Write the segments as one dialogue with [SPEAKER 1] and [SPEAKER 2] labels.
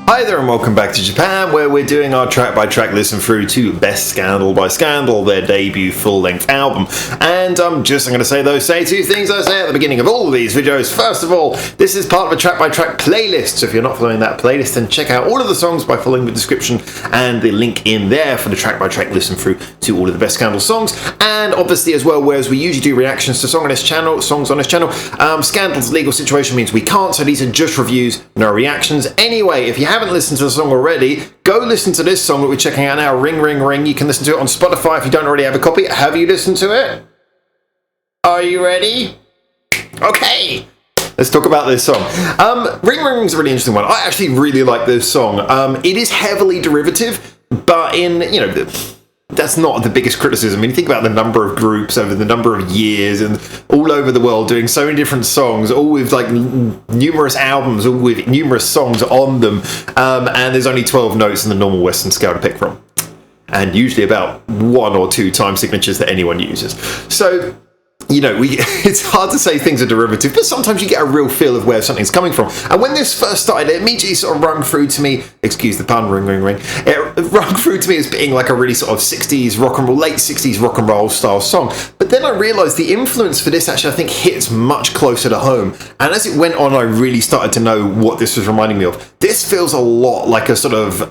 [SPEAKER 1] Hi there and welcome back to Japan, where we're doing our track-by-track listen through to Best Scandal by Scandal, their debut full-length album. And I'm going to say two things I say at the beginning of all of these videos. First of all, this is part of a track-by-track playlist, so if you're not following that playlist, then check out all of the songs by following the description and the link in there for the track-by-track listen through to all of the Best Scandal songs. And obviously as well, whereas we usually do reactions to songs on this channel, Scandal's legal situation means we can't, so these are just reviews, no reactions. Anyway, if you haven't listened to the song already, go listen to this song that we're checking out now, Ring Ring Ring. You can listen to it on Spotify if you don't already have a copy. Have you listened to it? Are you ready? Okay, let's talk about this song. Ring Ring Ring's a really interesting one. I actually really like this song. It is heavily derivative, but that's not the biggest criticism. I mean, think about the number of groups over the number of years and all over the world doing so many different songs, all with like numerous albums, all with numerous songs on them, and there's only 12 notes in the normal Western scale to pick from, and usually about 1 or 2 time signatures that anyone uses. So it's hard to say things are derivative, but sometimes you get a real feel of where something's coming from. And when this first started, it immediately sort of rung through to me, excuse the pun, ring, ring, ring, it rung through to me as being like a really sort of 60s rock and roll, late 60s rock and roll style song. But then I realised the influence for this actually, I think, hits much closer to home. And as it went on, I really started to know what this was reminding me of. This feels a lot like a sort of,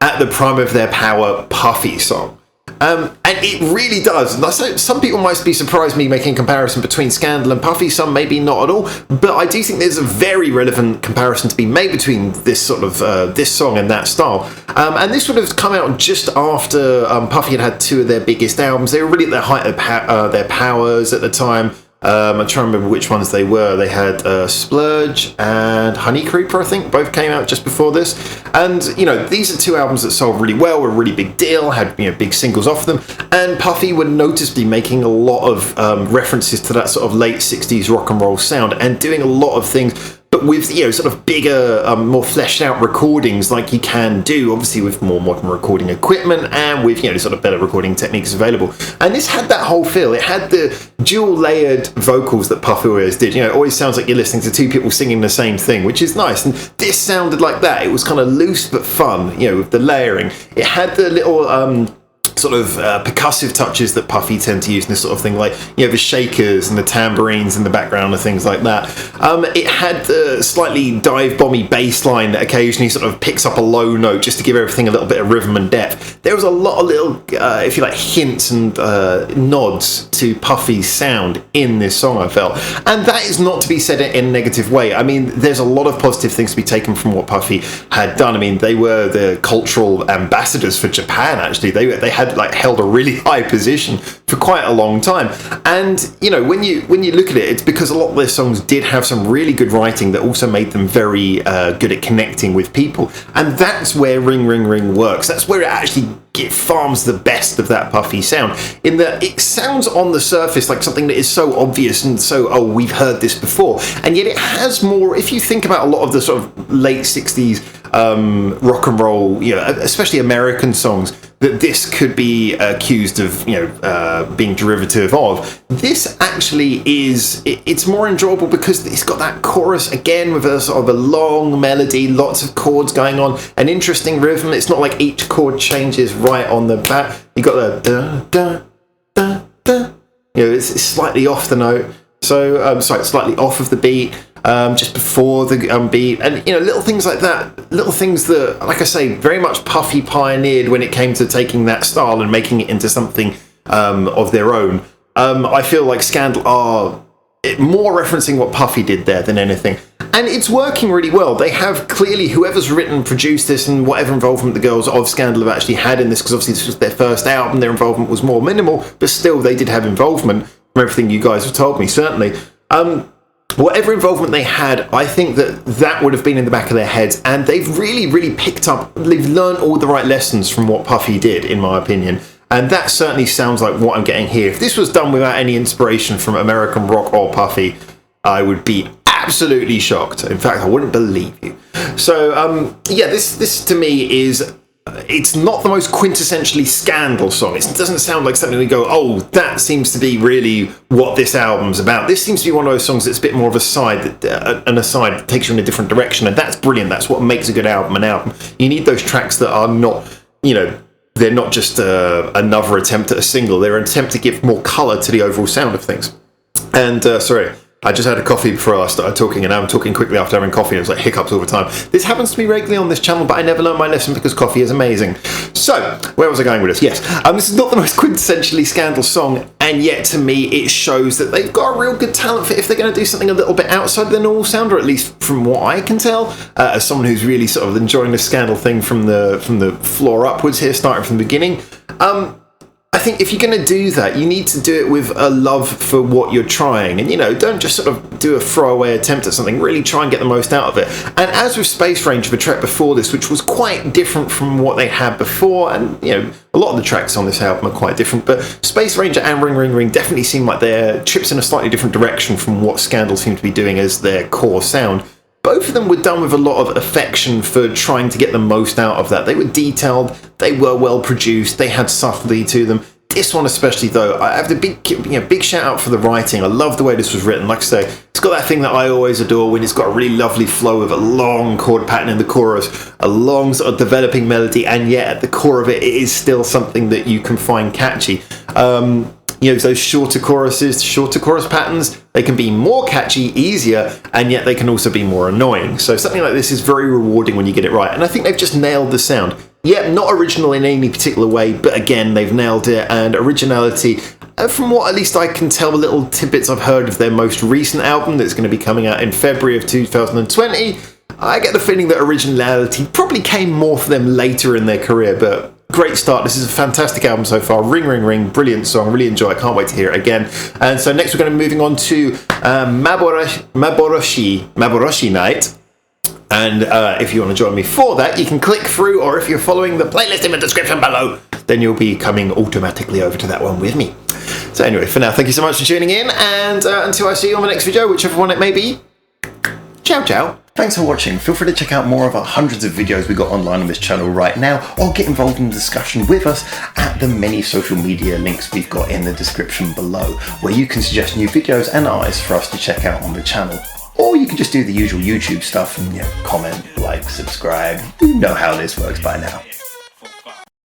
[SPEAKER 1] at the prime of their power, Puffy song. And it really does. Some people might be surprised me making a comparison between Scandal and Puffy, some maybe not at all, but I do think there's a very relevant comparison to be made between this sort of this song and that style. And this would have come out just after Puffy had 2 of their biggest albums. They were really at the height of their powers at the time. I'm trying to remember which ones they were. They had Splurge and Honey Creeper, I think, both came out just before this. And, these are 2 albums that sold really well, were a really big deal, had, big singles off them. And Puffy were noticeably making a lot of references to that sort of late 60s rock and roll sound and doing a lot of things, but with, sort of bigger, more fleshed out recordings like you can do, obviously with more modern recording equipment and with, sort of better recording techniques available. And this had that whole feel. It had the dual layered vocals that Puffy always did. It always sounds like you're listening to 2 people singing the same thing, which is nice. And this sounded like that. It was kind of loose but fun, with the layering. It had the little sort of percussive touches that Puffy tend to use in this sort of thing, like the shakers and the tambourines in the background and things like that. It had the slightly dive-bomby bass line that occasionally sort of picks up a low note just to give everything a little bit of rhythm and depth. There was a lot of little, if you like, hints and nods to Puffy's sound in this song, I felt. And that is not to be said in a negative way. I mean, there's a lot of positive things to be taken from what Puffy had done. I mean, they were the cultural ambassadors for Japan, actually. They had held a really high position for quite a long time. And when you look at it, it's because a lot of their songs did have some really good writing that also made them very good at connecting with people. And that's where Ring Ring Ring works. That's where it actually farms the best of that Puffy sound, in that it sounds on the surface like something that is so obvious and so, we've heard this before, and yet it has more. If you think about a lot of the sort of late 60s rock and roll, especially American songs, that this could be accused of, being derivative of. This actually it's more enjoyable because it's got that chorus again with a sort of a long melody, lots of chords going on, an interesting rhythm. It's not like each chord changes right on the bat. You got the da da da da. It's slightly off the note. So slightly off of the beat. Just before the beat, and little things like that, little things that, like I say, very much Puffy pioneered when it came to taking that style and making it into something of their own. I feel like Scandal are more referencing what Puffy did there than anything, and it's working really well. They have clearly, whoever's written, produced this, and whatever involvement the girls of Scandal have actually had in this, because obviously this was their first album, their involvement was more minimal, but still they did have involvement from everything you guys have told me, certainly. Whatever involvement they had, I think that would have been in the back of their heads, and they've really, really they've learned all the right lessons from what Puffy did, in my opinion, and that certainly sounds like what I'm getting here. If this was done without any inspiration from American rock or Puffy, I would be absolutely shocked. In fact, I wouldn't believe you. So, this to me is it's not the most quintessentially Scandal song. It doesn't sound like something we go, oh, that seems to be really what this album's about. This seems to be one of those songs that's a bit more of a side, an aside that takes you in a different direction, and that's brilliant. That's what makes a good album an album. You need those tracks that are not, they're not just another attempt at a single. They're an attempt to give more colour to the overall sound of things. And, sorry, I just had a coffee before I started talking, and now I'm talking quickly after having coffee, and it's like hiccups all the time. This happens to me regularly on this channel, but I never learned my lesson because coffee is amazing. So, where was I going with this? Yes, this is not the most quintessentially Scandal song, and yet to me it shows that they've got a real good talent for if they're going to do something a little bit outside the normal sound, or at least from what I can tell, as someone who's really sort of enjoying the Scandal thing from the floor upwards here, starting from the beginning. I think if you're going to do that, you need to do it with a love for what you're trying. And, don't just sort of do a throwaway attempt at something. Really try and get the most out of it. And as with Space Ranger, the track before this, which was quite different from what they had before, and, a lot of the tracks on this album are quite different, but Space Ranger and Ring Ring Ring definitely seem like they're trips in a slightly different direction from what Scandal seem to be doing as their core sound. Both of them were done with a lot of affection for trying to get the most out of that. They were detailed, they were well produced, they had subtlety to them. This one especially, though, I have the big shout out for the writing. I love the way this was written. Like I say, it's got that thing that I always adore when it's got a really lovely flow of a long chord pattern in the chorus, a long sort of developing melody, and yet at the core of it, it is still something that you can find catchy. Those shorter choruses, shorter chorus patterns, they can be more catchy, easier, and yet they can also be more annoying. So something like this is very rewarding when you get it right. And I think they've just nailed the sound. Yeah, not original in any particular way, but again, they've nailed it. And originality, from what at least I can tell, the little tidbits I've heard of their most recent album that's going to be coming out in February of 2020, I get the feeling that originality probably came more for them later in their career, but great start. This is a fantastic album so far. Ring Ring Ring, brilliant song, really enjoy it. Can't wait to hear it again. And so next we're going to be moving on to Maboroshi Night. And if you want to join me for that, you can click through, or if you're following the playlist in the description below, then you'll be coming automatically over to that one with me. So anyway, for now, thank you so much for tuning in, and until I see you on the next video, whichever one it may be, ciao ciao. Thanks for watching. Feel free to check out more of our hundreds of videos we got online on this channel right now, or get involved in the discussion with us at the many social media links we've got in the description below, where you can suggest new videos and artists for us to check out on the channel. Or you can just do the usual YouTube stuff and comment, like, subscribe. You know how this works by now.